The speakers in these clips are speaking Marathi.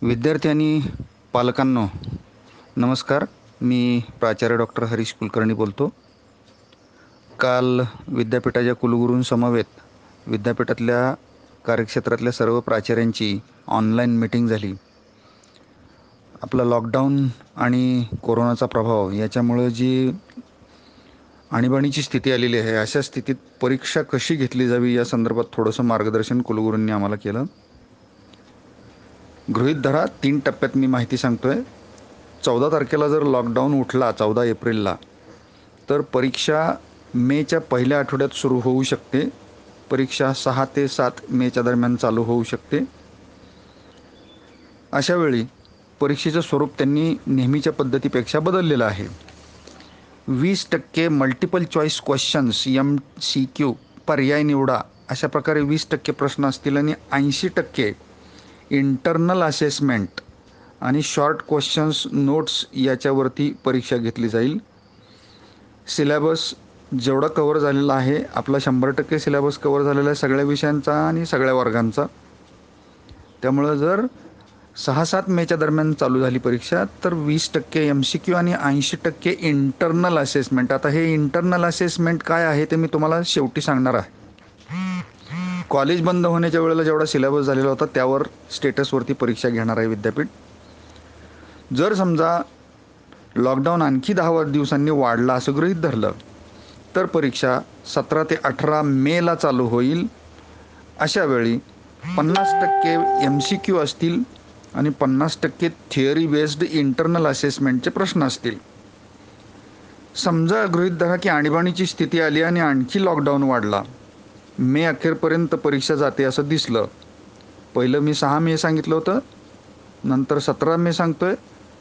विद्यार्थी आणि पालकांनो नमस्कार. मी प्राचार्य डॉक्टर हरीश कुलकर्णी बोलतो. काल विद्यापीठाच्या कुलगुरूंसमवेत विद्यापीठातल्या कार्यक्षेत्रातल्या सर्व प्राचार्यांची ऑनलाईन मीटिंग झाली. आपला लॉकडाऊन आणि कोरोनाचा प्रभाव याच्यामुळं जी आणीबाणीची स्थिती आलेली आहे, अशा स्थितीत परीक्षा कशी घेतली जावी या संदर्भात थोडंसं मार्गदर्शन कुलगुरूंनी आम्हाला केलं. गृहीत धरा 3 टप्प्यात मी माहिती सांगतोय. 14 तारखेला जर लॉकडाऊन उठला 14 एप्रिलला, तर परीक्षा मेच्या पहिल्या आठवड्यात सुरू होऊ शकते. परीक्षा 6 ते 7 मेच्या दरम्यान चालू होऊ शकते. अशा वेळी परीक्षेचं स्वरूप त्यांनी नेहमीच्या पद्धतीपेक्षा बदललेलं आहे. 20% मल्टिपल चॉईस क्वेश्चन्स MCQ पर्याय निवडा अशा प्रकारे 20% प्रश्न असतील आणि 80% इंटरनल असेसमेंट आणि शॉर्ट क्वेश्चन्स नोट्स याच्यावरती परीक्षा घेतली जाईल. सिलेबस जेवढा कव्हर झालेला आहे, आपला 100% सिलेबस कव्हर झालेला आहे सगळ्या विषयांचा आणि सगळ्या वर्गांचा. त्यामुळं जर 6-7 मेच्या दरम्यान चालू झाली परीक्षा, तर 20% MCQ आणि 80% इंटरनल असेसमेंट. आता हे इंटरनल असेसमेंट काय आहे ते मी तुम्हाला शेवटी सांगणार आहे. कॉलेज बंद होण्याच्या वेळेला जेवढा सिलेबस झालेला होता त्यावर स्टेटसवरती परीक्षा घेणार आहे विद्यापीठ. जर समजा लॉकडाऊन आणखी 10 दिवसांनी वाढला असं गृहीत धरलं, तर परीक्षा 17 ते 18 मेला चालू होईल. अशा वेळी 50% MCQ असतील आणि 50% थिअरी बेस्ड इंटरनल असेसमेंटचे प्रश्न असतील. समजा गृहीत धरा की आणीबाणीची स्थिती आली आणि आणखी लॉकडाऊन वाढला, मे अखेरपर्यंत परीक्षा जाते असं दिसलं. पहिलं मी 6 मे सांगितलं होतं, नंतर 17 मे सांगतोय.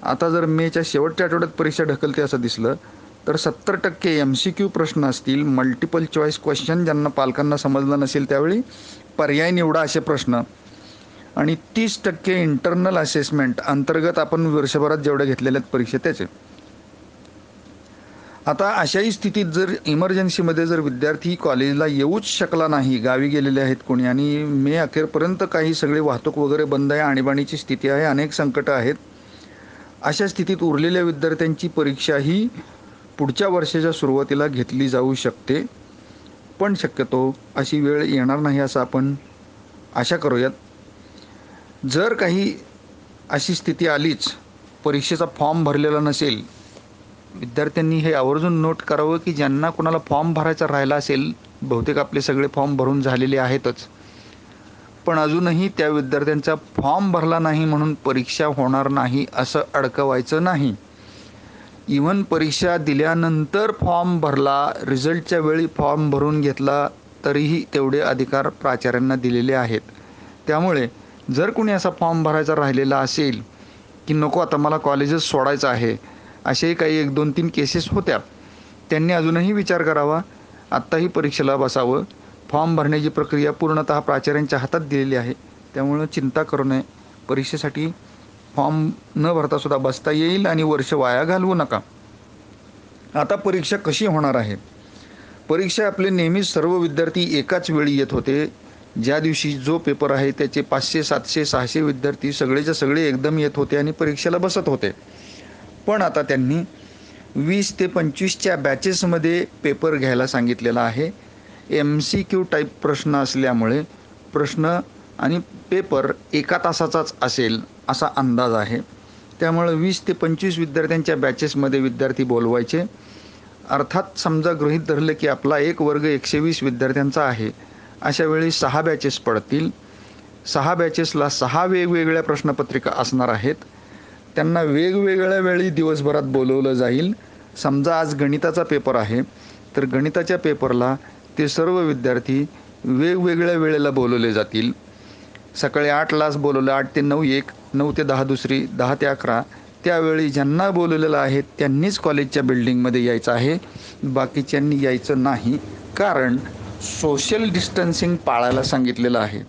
आता जर मेच्या शेवटच्या आठवड्यात परीक्षा ढकलते असं दिसलं, तर 70% MCQ प्रश्न असतील, मल्टिपल चॉईस क्वेश्चन ज्यांना पालकांना समजलं नसेल त्यावेळी पर्याय निवडा असे प्रश्न, आणि 30% इंटरनल असेसमेंट अंतर्गत आपण वर्षभरात जेवढ्या घेतलेल्या आहेत परीक्षा त्याचे. आता अशाही स्थितीत जर इमर्जन्सीमध्ये जर विद्यार्थी कॉलेजला येऊच शकला नाही, गावी गेलेले आहेत कोणी, आणि मे अखेरपर्यंत काही सगळी वाहतूक वगैरे बंद आहे, आणीबाणीची स्थिती आहे, अनेक संकटं आहेत, अशा स्थितीत उरलेल्या विद्यार्थ्यांची परीक्षा ही पुढच्या वर्षाच्या सुरुवातीला घेतली जाऊ शकते. पण शक्यतो अशी वेळ येणार नाही असं आपण आशा करूयात. जर काही अशी स्थिती आलीच, परीक्षेचा फॉर्म भरलेला नसेल, विद्यार्थ्यांनी हे आवर्जून नोट करावं की ज्यांना कोणाला फॉर्म भरायचा राहिला असेल, बहुतेक आपले सगळे फॉर्म भरून झालेले आहेतच, पण अजूनही त्या विद्यार्थ्यांचा फॉर्म भरला नाही म्हणून परीक्षा होणार नाही असं अडकवायचं नाही. इव्हन परीक्षा दिल्यानंतर फॉर्म भरला, रिझल्टच्या वेळी फॉर्म भरून घेतला, तरीही तेवढे अधिकार प्राचार्यांना दिलेले आहेत. त्यामुळे जर कोणी असा फॉर्म भरायचा राहिलेला असेल की नको आता मला कॉलेजच सोडायचं आहे, असेही काही 1-2-3 केसेस होत्या, त्यांनी अजूनही विचार करावा, आत्ताही परीक्षेला बसावं. फॉर्म भरण्याची प्रक्रिया पूर्णतः प्राचार्यांच्या हातात दिलेली आहे, त्यामुळं चिंता करू नये. परीक्षेसाठी फॉर्म न भरतासुद्धा बसता येईल आणि वर्ष वाया घालवू नका. आता परीक्षा कशी होणार आहे? परीक्षा आपले नेहमीच सर्व विद्यार्थी एकाच वेळी येत होते. ज्या दिवशी जो पेपर आहे त्याचे 500, 700, 600 विद्यार्थी सगळेच्या सगळे एकदम येत होते आणि परीक्षेला बसत होते. पण आता त्यांनी 20 ते 25च्या बॅचेसमध्ये पेपर घ्यायला सांगितलेला आहे. MCQ टाईप प्रश्न असल्यामुळे प्रश्न आणि पेपर 1 तासाचाच असेल असा अंदाज आहे. त्यामुळे 20 ते 25 विद्यार्थ्यांच्या बॅचेसमध्ये विद्यार्थी बोलवायचे. अर्थात समजा गृहीत धरलं की आपला एक वर्ग 120 विद्यार्थ्यांचा आहे, अशा वेळी 6 बॅचेस पडतील. 6 बॅचेसला 6 वेगवेगळ्या प्रश्नपत्रिका असणार आहेत. त्यांना वेगवेगळ्या वेळी दिवसभरात बोलवलं जाईल. समजा आज गणिताचा पेपर आहे, तर गणिताच्या पेपरला ते सर्व विद्यार्थी वेगवेगळ्या वेळेला बोलवले जातील. सकाळी 8लाच बोलवलं, 8 ते 9 एक, 9 ते 10 दुसरी, 10 ते 11, त्यावेळी ज्यांना बोलवलेलं आहे त्यांनीच कॉलेजच्या बिल्डिंगमध्ये यायचं आहे, बाकीच्यांनी यायचं नाही, कारण सोशल डिस्टन्सिंग पाळायला सांगितलेलं आहे.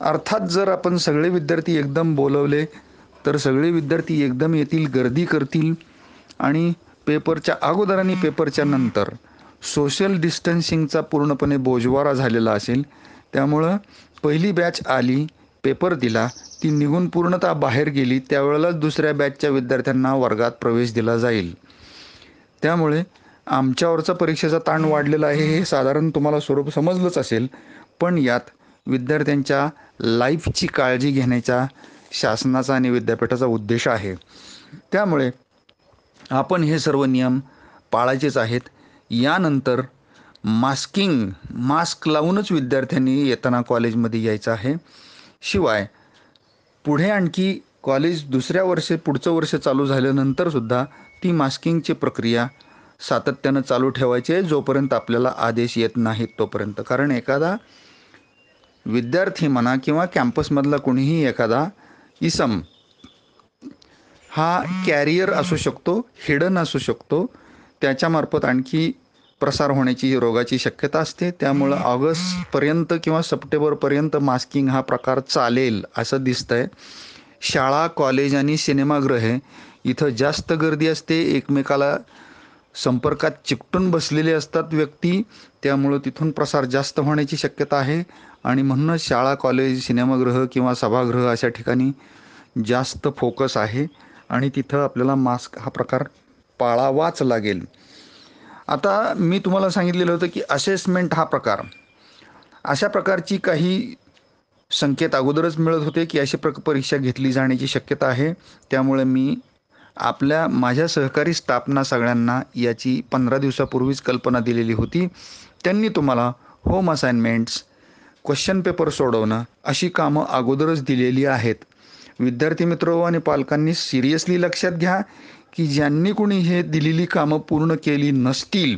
अर्थात जर आपण सगळे विद्यार्थी एकदम बोलवले तर सगळे विद्यार्थी एकदम येतील, गर्दी करतील, आणि पेपरच्या अगोदर आणि पेपरच्या नंतर सोशल डिस्टन्सिंगचा पूर्णपणे बोजवारा झालेला असेल. त्यामुळं पहिली बॅच आली, पेपर दिला, ती निघून पूर्णतः बाहेर गेली, त्यावेळेलाच दुसऱ्या बॅचच्या विद्यार्थ्यांना वर्गात प्रवेश दिला जाईल. त्यामुळे आमच्यावरचा परीक्षेचा ताण वाढलेला आहे हे साधारण तुम्हाला स्वरूप समजलंच असेल, पण यात विद्यार्थ्यांच्या लाईफची काळजी घेण्याचा शासनाचा आणि विद्यापीठाचा उद्देश आहे. त्यामुळे आपण हे सर्व नियम पाळायचेच आहेत. यानंतर मास्क लावूनच विद्यार्थ्यांनी येताना कॉलेजमध्ये यायचं आहे. शिवाय पुढे आणखी कॉलेज पुढचं वर्ष चालू झाल्यानंतरसुद्धा ती मास्किंगची प्रक्रिया सातत्यानं चालू ठेवायची आहे, जोपर्यंत आपल्याला आदेश येत नाहीत तोपर्यंत. कारण एखादा विद्यार्थी म्हणा किंवा कॅम्पसमधला कोणीही एखादा इसम हा कॅरियर असू शकतो, हिडन असू शकतो, त्याच्यामार्फत आणखी प्रसार होण्याची रोगाची शक्यता असते. त्यामुळं ऑगस्टपर्यंत किंवा सप्टेंबरपर्यंत मास्किंग हा प्रकार चालेल असं दिसतंय. शाळा, कॉलेज आणि सिनेमागृहे इथं जास्त गर्दी असते, एकमेकाला संपर्कात चिकटून बसलेले असतात व्यक्ती, त्यामुळं तिथून प्रसार जास्त होण्याची शक्यता आहे. आणि म्हणूनच शाळा, कॉलेज, सिनेमागृह किंवा सभागृह अशा ठिकाणी जास्त फोकस आहे आणि तिथं आपल्याला मास्क हा प्रकार पाळावाच लागेल. आता मी तुम्हाला सांगितलेलं होतं की असेसमेंट हा प्रकार, अशा प्रकारची काही संकेत अगोदरच मिळत होते की अशी परीक्षा घेतली जाण्याची शक्यता आहे. त्यामुळे मी माझ्या सहकारी स्टाफना सगळ्यांना याची 15 दिवसापूर्वीच कल्पना दिलेली होती. त्यांनी तुम्हाला होम असाइनमेंट्स, क्वेश्चन पेपर सोडवणं अशी कामं अगोदरच दिलेली आहेत. विद्यार्थी मित्र आणि पालकांनी सिरियसली लक्षात घ्या की ज्यांनी कोणी हे दिलेली कामं पूर्ण केली नसतील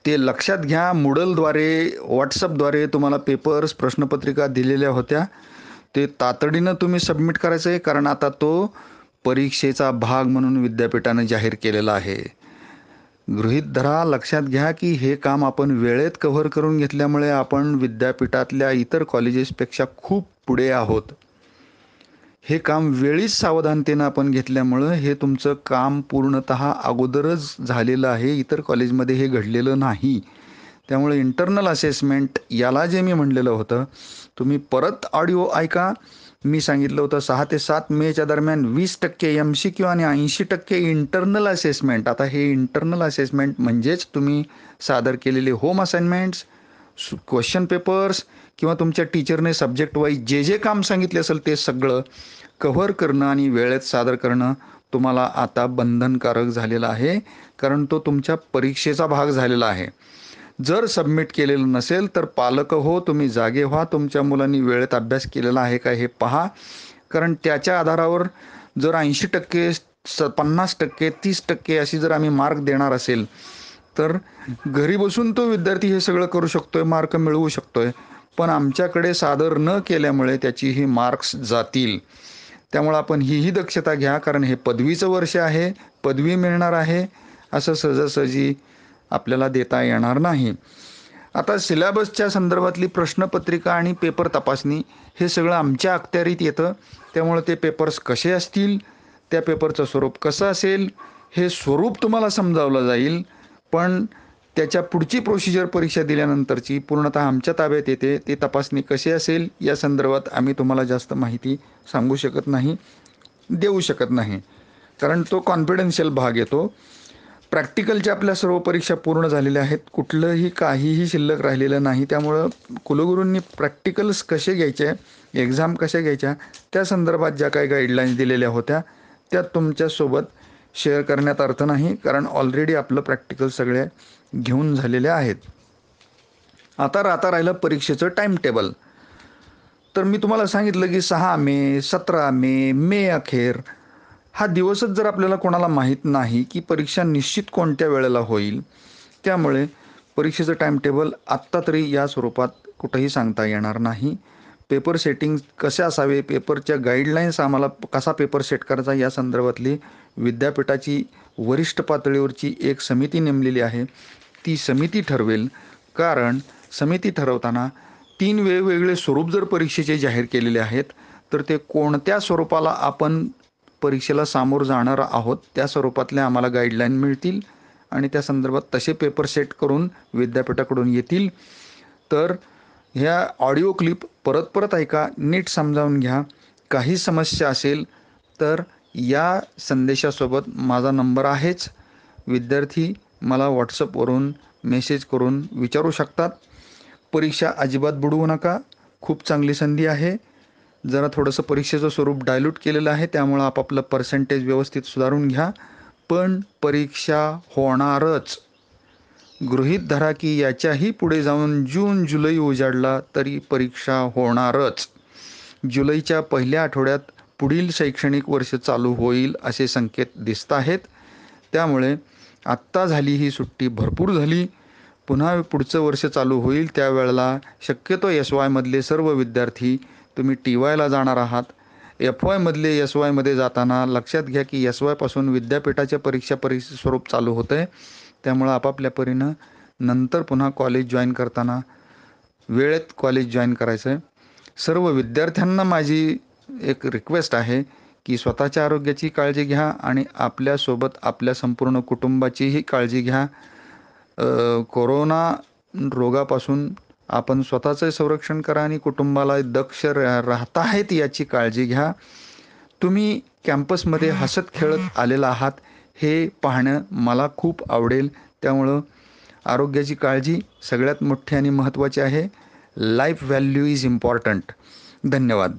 ते लक्षात घ्या. मूडलद्वारे, व्हॉट्सअपद्वारे तुम्हाला पेपर्स, प्रश्नपत्रिका दिलेल्या होत्या, ते तातडीनं तुम्ही सबमिट करायचं आहे. कारण आता तो परीक्षेचा भाग म्हणून विद्यापीठानं जाहीर केलेला आहे. गृहीत धरा, लक्षात घ्या की हे काम आपण वेळेत कव्हर करून घेतल्यामुळे आपण विद्यापीठातल्या इतर कॉलेजेसपेक्षा खूप पुढे आहोत. हे काम वेळीच सावधानतेनं आपण घेतल्यामुळं हे तुमचं काम पूर्णतः अगोदरच झालेलं आहे. इतर कॉलेजमध्ये हे घडलेलं नाही. त्यामुळे इंटरनल असेसमेंट याला जे मी म्हणलेलं होतं, तुम्ही परत ऑडिओ ऐका. मी सांगितलं होतं 6 ते 7 मेच्या दरम्यान 20% MCQ आणि 80% इंटरनल असेसमेंट. आता हे इंटरनल असेसमेंट म्हणजेच तुम्ही सादर केलेले होम असाइनमेंट्स, क्वेश्चन पेपर्स किंवा तुमच्या टीचरने सब्जेक्ट वाईज जे जे काम सांगितले असेल ते सगळं कव्हर करणं आणि वेळेत सादर करणं तुम्हाला आता बंधनकारक झालेलं आहे. कारण तो तुमच्या परीक्षेचा भाग झालेला आहे. जर सबमिट केलेलं नसेल तर पालक हो, तुम्ही जागे व्हा, तुमच्या मुलांनी वेळेत अभ्यास केलेला आहे का हे पहा. कारण त्याच्या आधारावर जर 80%, 50%, 30% अशी जर आम्ही मार्क देणार असेल तर घरी बसून तो विद्यार्थी हे सगळं करू शकतोय, मार्क मिळवू शकतोय. पण आमच्याकडे सादर न केल्यामुळे त्याचीही मार्क्स जातील. त्यामुळे आपण हीही दक्षता घ्या. कारण हे पदवीचं वर्ष आहे, पदवी मिळणार आहे, असं सहजासहजी आपल्याला देता येणार नाही. आता सिलेबसच्या संदर्भातली प्रश्नपत्रिका आणि पेपर तपासणी हे सगळं आमच्या अखत्यारीत येतं. त्यामुळे ते पेपर्स कसे असतील, त्या पेपरचं स्वरूप कसं असेल हे स्वरूप तुम्हाला समजावलं जाईल. पण त्याच्या पुढची प्रोसिजर परीक्षा दिल्यानंतरची पूर्णतः आमच्या ताब्यात येते. ती तपासणी कशी असेल या संदर्भात आम्ही तुम्हाला जास्त माहिती सांगू शकत नाही, देऊ शकत नाही. कारण तो कॉन्फिडेन्शियल भाग येतो. प्रॅक्टिकलच्या आपल्या सर्व परीक्षा पूर्ण झालेल्या आहेत, काहीही शिल्लक राहिलेलं नाही. त्यामुळं कुलगुरूंनी प्रॅक्टिकल्स कसे घ्यायचे, एक्झाम कशा घ्यायच्या त्या संदर्भात ज्या काही गाईडलाईन्स दिलेल्या होत्या त्या तुमच्यासोबत शेअर करण्यात अर्थ नाही. कारण ऑलरेडी आपलं प्रॅक्टिकल सगळे घेऊन झालेले आहेत. आता राहिलं परीक्षेचं टाईम टेबल. तर मी तुम्हाला सांगितलं की 6 मे, 17 मे, मे अखेर हा दिवसच जर आपल्याला कोणाला माहीत नाही की परीक्षा निश्चित कोणत्या वेळेला होईल. त्यामुळे परीक्षेचं टाईम टेबल आत्ता तरी या स्वरूपात कुठंही सांगता येणार नाही. पेपर सेटिंग कसे असावे, पेपरच्या गाईडलाईन्स आम्हाला कसा पेपर सेट करायचा या संदर्भातली विद्यापीठाची वरिष्ठ पातळीवरची एक समिती नेमलेली आहे. ती समिती ठरवेल. कारण समिती ठरवताना 3 वेगवेगळे स्वरूप जर परीक्षेचे जाहीर केलेले आहेत तर ते कोणत्या स्वरूपाला आपण परीक्षेला सामोरं जाणार आहोत त्या स्वरूपातल्या आम्हाला गाईडलाईन मिळतील आणि त्या संदर्भात तसे पेपर सेट करून विद्यापीठाकडून येतील. तर ह्या ऑडिओ क्लिप परत परत ऐका, नीट समजावून घ्या. काही समस्या असेल तर या संदेशासोबत माझा नंबर आहेच. विद्यार्थी मला WhatsAppवरून मेसेज करून विचारू शकतात. परीक्षा अजिबात बुडवू नका. खूप चांगली संधी आहे. जरा थोडंसं परीक्षेचं स्वरूप डायल्यूट केलेलं आहे, त्यामुळं आपापलं पर्सेंटेज व्यवस्थित सुधारून घ्या. पण परीक्षा होणारच. गृहीत धरा की याच्याही पुढे जाऊन जून जुलै उजाडला तरी परीक्षा होणारच. जुलैच्या पहिल्या आठवड्यात पुढील शैक्षणिक वर्ष चालू होईल असे संकेत दिसत आहेत. त्यामुळे आत्ता झाली ही सुट्टी भरपूर झाली. पुन्हा पुढचं वर्ष चालू होईल त्यावेळेला शक्यतो SYमधले सर्व विद्यार्थी तुम्ही TYला जाणार आहात. FYमधले SYमध्ये जाताना लक्षात घ्या की SYपासून विद्यापीठाच्या परीक्षा स्वरूप चालू होतं आहे. त्यामुळं आपापल्या परीनं नंतर पुन्हा कॉलेज जॉईन करताना वेळेत कॉलेज जॉईन करायचं आहे. सर्व विद्यार्थ्यांना माझी एक रिक्वेस्ट आहे की स्वतःच्या आरोग्याची काळजी घ्या आणि आपल्यासोबत आपल्या संपूर्ण कुटुंबाचीही काळजी घ्या. कोरोना रोगापासून आपण स्वतःचं संरक्षण करा आणि कुटुंबाला दक्ष राहताहेत याची काळजी घ्या. तुम्ही कॅम्पसमध्ये हसत खेळत आलेला आहात हे पाहणं मला खूप आवडेल. त्यामुळं आरोग्याची काळजी सगळ्यात मोठी आणि महत्त्वाची आहे. Life value is important. धन्यवाद.